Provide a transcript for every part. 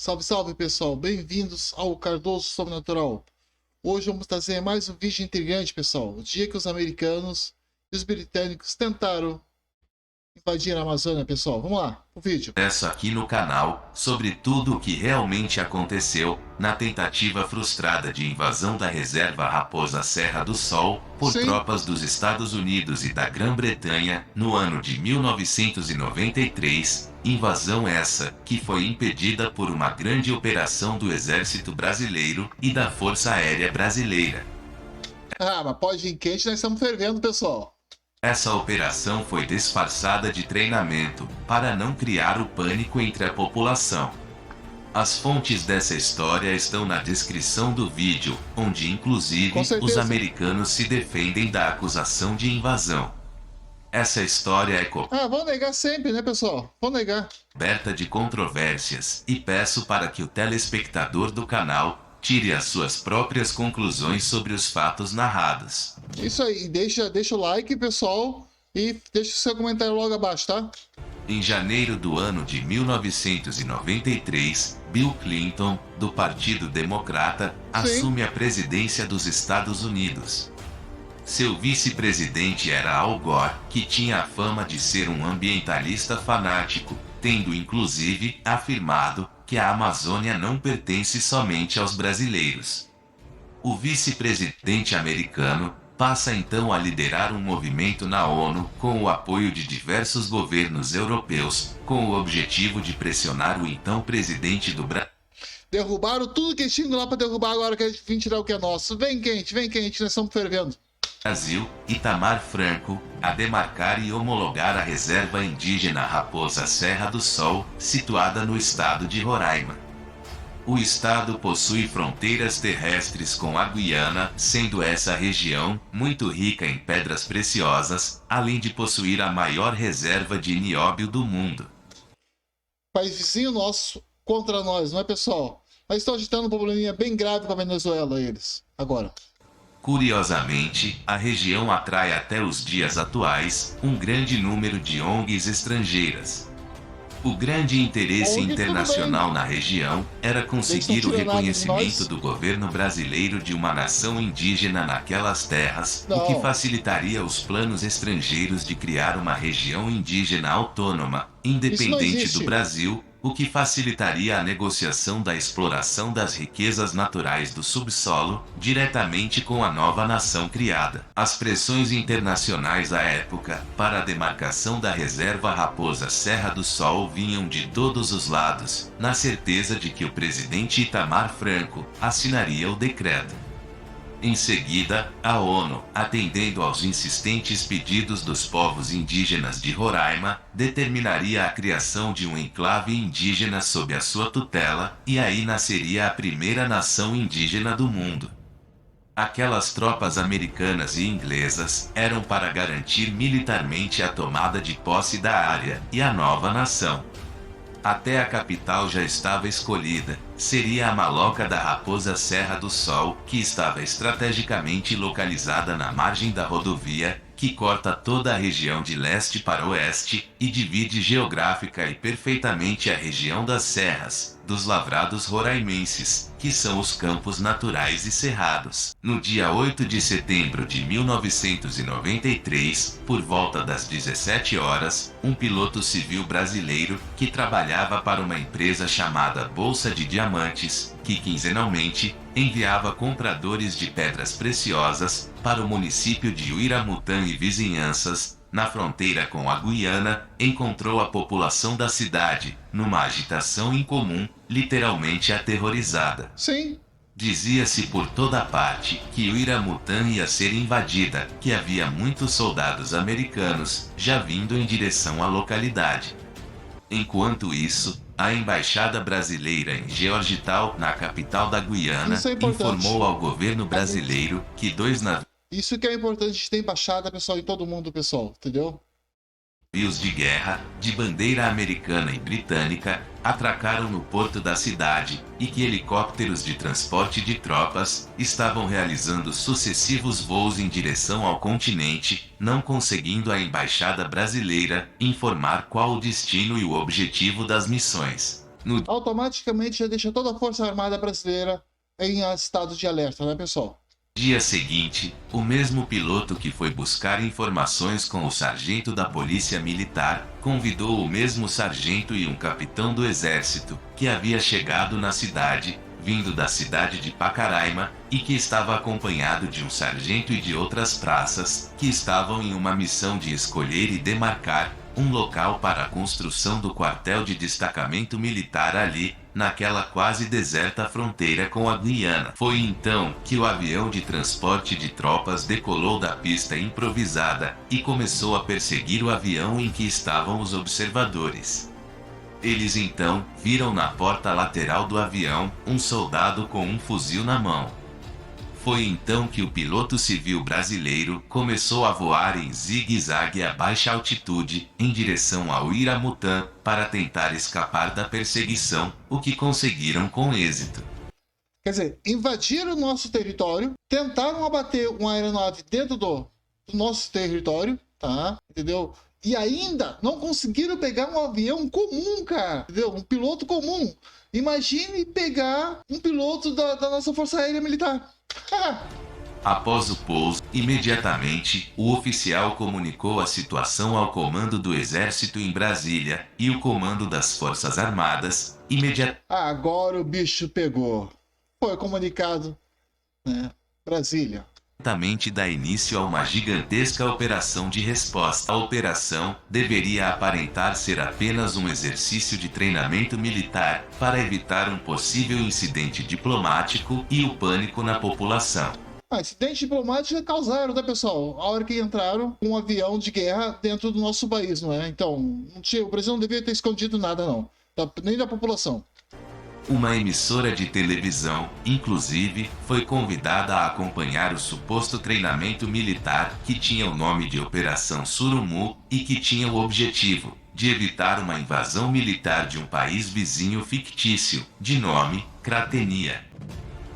Salve, salve pessoal, bem-vindos ao Cardoso Sobrenatural. Hoje vamos trazer mais um vídeo intrigante, pessoal. O dia que os americanos e os britânicos tentaram invadir a Amazônia, pessoal. Vamos lá, o vídeo. Peço aqui no canal sobre tudo o que realmente aconteceu na tentativa frustrada de invasão da reserva Raposa Serra do Sol por tropas dos Estados Unidos e da Grã-Bretanha no ano de 1993, invasão essa que foi impedida por uma grande operação do Exército Brasileiro e da Força Aérea Brasileira. Mas pode ir quente, nós estamos fervendo, pessoal. Essa operação foi disfarçada de treinamento para não criar o pânico entre a população. As fontes dessa história estão na descrição do vídeo, onde inclusive os americanos se defendem da acusação de invasão. Essa história é vão negar sempre, né, pessoal? Vão negar. Coberta de controvérsias e peço para que o telespectador do canal tire as suas próprias conclusões sobre os fatos narrados. Isso aí, deixa o like, pessoal, e deixa o seu comentário logo abaixo, tá? Em janeiro do ano de 1993, Bill Clinton, do Partido Democrata, assume a presidência dos Estados Unidos. Seu vice-presidente era Al Gore, que tinha a fama de ser um ambientalista fanático, tendo inclusive afirmado que a Amazônia não pertence somente aos brasileiros. O vice-presidente americano passa então a liderar um movimento na ONU com o apoio de diversos governos europeus, com o objetivo de pressionar o então presidente do Brasil. Derrubaram tudo que eles tinham lá para derrubar, agora que eles vêm tirar o que é nosso. Vem quente, nós estamos fervendo. Brasil, Itamar Franco, a demarcar e homologar a reserva indígena Raposa Serra do Sol, situada no estado de Roraima. O estado possui fronteiras terrestres com a Guiana, sendo essa região muito rica em pedras preciosas, além de possuir a maior reserva de nióbio do mundo. País vizinho nosso contra nós, não é, pessoal? Mas estão agitando um probleminha bem grave com a Venezuela, eles, agora. Curiosamente, a região atrai até os dias atuais um grande número de ONGs estrangeiras. O grande interesse internacional na região era conseguir o reconhecimento do governo brasileiro de uma nação indígena naquelas terras, o que facilitaria os planos estrangeiros de criar uma região indígena autônoma, independente do Brasil, o que facilitaria a negociação da exploração das riquezas naturais do subsolo, diretamente com a nova nação criada. As pressões internacionais à época, para a demarcação da reserva Raposa Serra do Sol vinham de todos os lados, na certeza de que o presidente Itamar Franco assinaria o decreto. Em seguida, a ONU, atendendo aos insistentes pedidos dos povos indígenas de Roraima, determinaria a criação de um enclave indígena sob a sua tutela, e aí nasceria a primeira nação indígena do mundo. Aquelas tropas americanas e inglesas eram para garantir militarmente a tomada de posse da área e a nova nação. Até a capital já estava escolhida, seria a Maloca da Raposa Serra do Sol, que estava estrategicamente localizada na margem da rodovia, que corta toda a região de leste para oeste, e divide geográfica e perfeitamente a região das serras, dos lavrados roraimenses, que são os campos naturais e cerrados. No dia 8 de setembro de 1993, por volta das 17 horas, um piloto civil brasileiro, que trabalhava para uma empresa chamada Bolsa de Diamantes, que quinzenalmente enviava compradores de pedras preciosas para o município de Uiramutã e vizinhanças, na fronteira com a Guiana, encontrou a população da cidade, numa agitação incomum, literalmente aterrorizada. Sim. Dizia-se por toda parte que Uiramutã ia ser invadida, que havia muitos soldados americanos já vindo em direção à localidade. Enquanto isso, a embaixada brasileira em Georgetown, na capital da Guiana, informou ao governo brasileiro que 2 navios Isso que é importante, a gente tem embaixada, pessoal, em todo mundo, pessoal, entendeu? Navios de guerra, de bandeira americana e britânica, atracaram no porto da cidade, e que helicópteros de transporte de tropas estavam realizando sucessivos voos em direção ao continente, não conseguindo a embaixada brasileira informar qual o destino e o objetivo das missões. No automaticamente já deixa toda a Força Armada Brasileira em estado de alerta, né, pessoal? dia seguinte, o mesmo piloto que foi buscar informações com o sargento da Polícia Militar convidou o mesmo sargento e um capitão do Exército que havia chegado na cidade, vindo da cidade de Pacaraima, e que estava acompanhado de um sargento e de outras praças, que estavam em uma missão de escolher e demarcar um local para a construção do quartel de destacamento militar ali, naquela quase deserta fronteira com a Guiana. Foi então que o avião de transporte de tropas decolou da pista improvisada e começou a perseguir o avião em que estavam os observadores. Eles então viram na porta lateral do avião um soldado com um fuzil na mão. Foi então que o piloto civil brasileiro começou a voar em zigue-zague a baixa altitude em direção ao Iramutã para tentar escapar da perseguição, o que conseguiram com êxito. Quer dizer, invadiram o nosso território, tentaram abater uma aeronave dentro do nosso território, tá? Entendeu? E ainda não conseguiram pegar um avião comum, cara. Entendeu? Um piloto comum. Imagine pegar um piloto da nossa Força Aérea Militar. Após o pouso, imediatamente, o oficial comunicou a situação ao comando do Exército em Brasília e o comando das Forças Armadas, Agora o bicho pegou. Foi comunicado, né? Brasília. imediatamente dá início a uma gigantesca operação de resposta. A operação deveria aparentar ser apenas um exercício de treinamento militar para evitar um possível incidente diplomático e o pânico na população. Incidente diplomático causaram, né, pessoal? A hora que entraram com um avião de guerra dentro do nosso país, não é? Então, o Brasil não devia ter escondido nada, não. Nem da população. Uma emissora de televisão, inclusive, foi convidada a acompanhar o suposto treinamento militar que tinha o nome de Operação Surumu e que tinha o objetivo de evitar uma invasão militar de um país vizinho fictício, de nome Cratenia.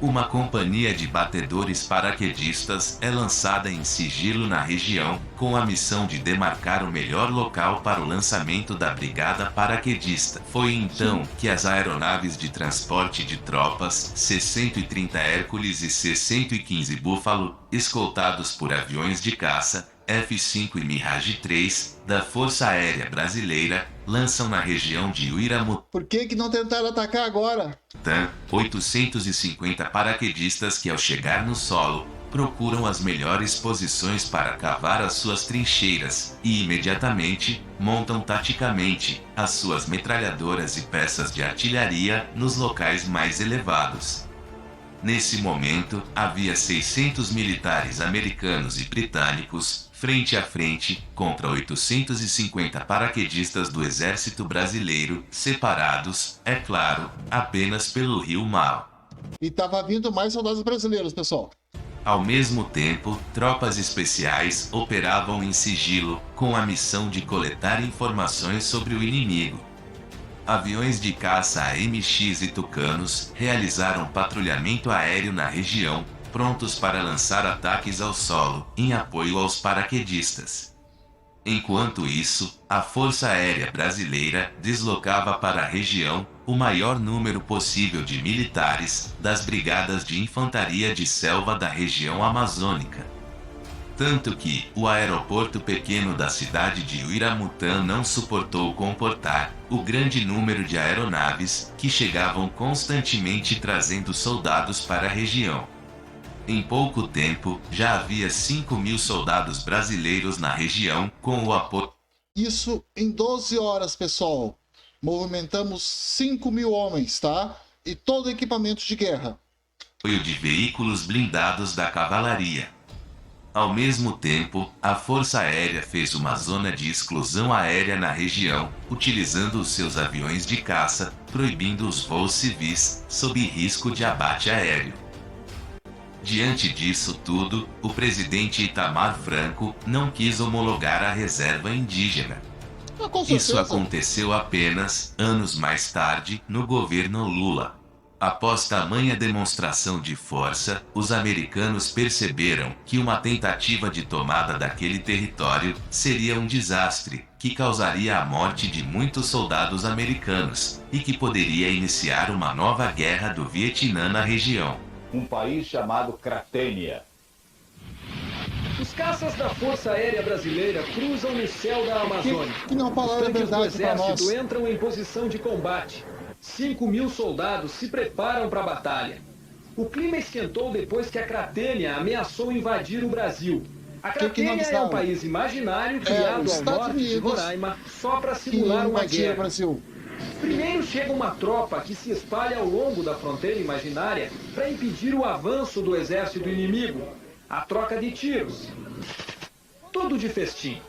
Uma companhia de batedores paraquedistas é lançada em sigilo na região, com a missão de demarcar o melhor local para o lançamento da brigada paraquedista. Foi então que as aeronaves de transporte de tropas C-130 Hércules e C-115 Buffalo, escoltados por aviões de caça F-5 e Mirage 3, da Força Aérea Brasileira, lançam na região de Uiramutã Por que não tentaram atacar agora? 850 paraquedistas que, ao chegar no solo, procuram as melhores posições para cavar as suas trincheiras e imediatamente montam taticamente as suas metralhadoras e peças de artilharia nos locais mais elevados. Nesse momento, havia 600 militares americanos e britânicos frente a frente contra 850 paraquedistas do Exército Brasileiro, separados, é claro, apenas pelo Rio Mal. E tava vindo mais soldados brasileiros, pessoal. Ao mesmo tempo, tropas especiais operavam em sigilo com a missão de coletar informações sobre o inimigo. Aviões de caça AMX e Tucanos realizaram patrulhamento aéreo na região, prontos para lançar ataques ao solo, em apoio aos paraquedistas. Enquanto isso, a Força Aérea Brasileira deslocava para a região o maior número possível de militares das brigadas de infantaria de selva da região amazônica. Tanto que o aeroporto pequeno da cidade de Uiramutã não suportou comportar o grande número de aeronaves que chegavam constantemente trazendo soldados para a região. Em pouco tempo, já havia 5.000 soldados brasileiros na região com o apoio. Isso em 12 horas, pessoal. Movimentamos 5.000 homens, tá? E todo equipamento de guerra. De veículos blindados da cavalaria. Ao mesmo tempo, a Força Aérea fez uma zona de exclusão aérea na região, utilizando os seus aviões de caça, proibindo os voos civis, sob risco de abate aéreo. Diante disso tudo, o presidente Itamar Franco não quis homologar a reserva indígena. Isso aconteceu apenas anos mais tarde, no governo Lula. Após tamanha demonstração de força, os americanos perceberam que uma tentativa de tomada daquele território seria um desastre, que causaria a morte de muitos soldados americanos, e que poderia iniciar uma nova guerra do Vietnã na região. Um país chamado Cratênia. Os caças da Força Aérea Brasileira cruzam no céu da Amazônia. Que não Os falaram a tanques do verdade pra nós. exército entram em posição de combate. 5.000 soldados se preparam para a batalha. O clima esquentou depois que a Cratênia ameaçou invadir o Brasil. A Que não Cratênia é sabe? um país imaginário os criado ao Estados norte de Unidos Roraima só para Que simular uma invadia o guerra. Brasil. Primeiro chega uma tropa que se espalha ao longo da fronteira imaginária para impedir o avanço do exército inimigo. A troca de tiros. Tudo de festim.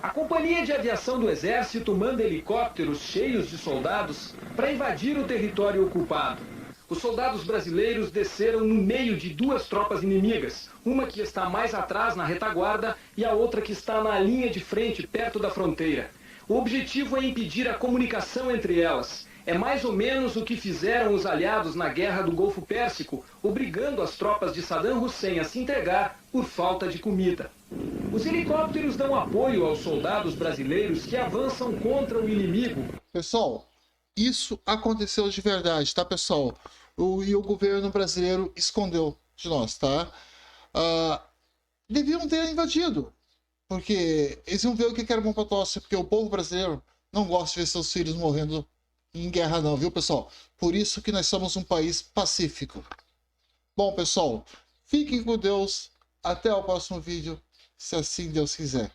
A Companhia de Aviação do Exército manda helicópteros cheios de soldados para invadir o território ocupado. Os soldados brasileiros desceram no meio de duas tropas inimigas, uma que está mais atrás na retaguarda e a outra que está na linha de frente, perto da fronteira. O objetivo é impedir a comunicação entre elas. É mais ou menos o que fizeram os aliados na Guerra do Golfo Pérsico, obrigando as tropas de Saddam Hussein a se entregar por falta de comida. Os helicópteros dão apoio aos soldados brasileiros que avançam contra o inimigo. Pessoal, isso aconteceu de verdade, tá, pessoal? E o governo brasileiro escondeu de nós, tá? Deviam ter invadido, porque eles iam ver o que era bom pra tosse, porque o povo brasileiro não gosta de ver seus filhos morrendo em guerra não, viu, pessoal? Por isso que nós somos um país pacífico. Bom, pessoal, fiquem com Deus. Até o próximo vídeo, se assim Deus quiser.